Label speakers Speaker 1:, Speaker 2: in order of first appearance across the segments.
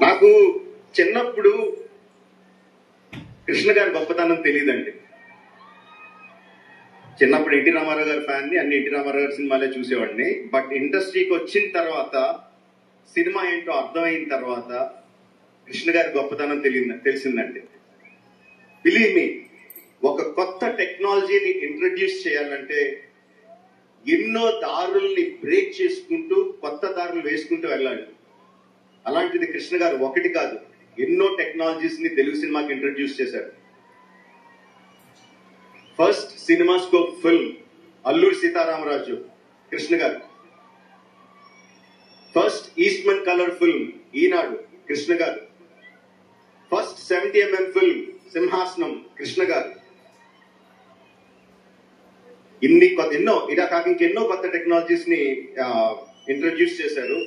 Speaker 1: నాకు చిన్నప్పుడు కృష్ణ గారి గొప్పతనం తెలియదండి. చిన్నప్పుడు ఎన్టీ రామారావు గారి ఫ్యాన్ని, అన్ని ఎన్టీ రామారావు గారి సినిమాలే చూసేవాడిని. బట్ ఇండస్ట్రీకి వచ్చిన తర్వాత, సినిమా ఏంటో అర్థమైన తర్వాత కృష్ణ గారి గొప్పతనం తెలిసిందండి. బిలీవ్ మీ, ఒక కొత్త టెక్నాలజీని ఇంట్రడ్యూస్ చేయాలంటే ఎన్నో దారుల్ని బ్రేక్ చేసుకుంటూ కొత్త దారులు వేసుకుంటూ వెళ్ళాలి. అలాంటిది కృష్ణ గారు ఒకటి కాదు, ఎన్నో టెక్నాలజీస్ ని తెలుగు సినిమాకి ఇంట్రడ్యూస్ చేశారు. First CinemaScope film Alluri Sitaramaraju Krishna గారు. ఫస్ట్ ఈస్ట్మన్ కలర్ ఫిల్మ్ ఈనాడు కృష్ణ గారు. ఫస్ట్ 70mm ఫిల్మ్ సింహాసనం కృష్ణ గారు. ఇలా కాక ఇంకెన్నో కొత్త టెక్నాలజీస్ ని ఇంట్రడ్యూస్ చేశారు.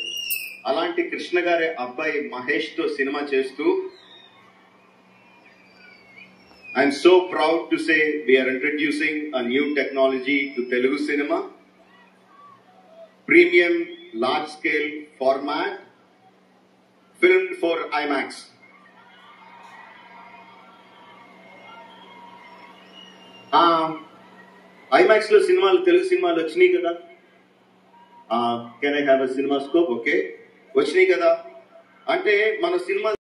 Speaker 1: అలాంటి కృష్ణ గారి అబ్బాయి మహేష్ తో సినిమా చేస్తూ I'm so proud to say we're introducing a new technology to Telugu cinema. Premium large scale format filmed for IMAX. IMAX లో సినిమాలు, తెలుగు సినిమాలు వచ్చినాయి కదా. Can I have a cinemascope? Okay, వచ్చినాయి కదా. అంటే మన సినిమా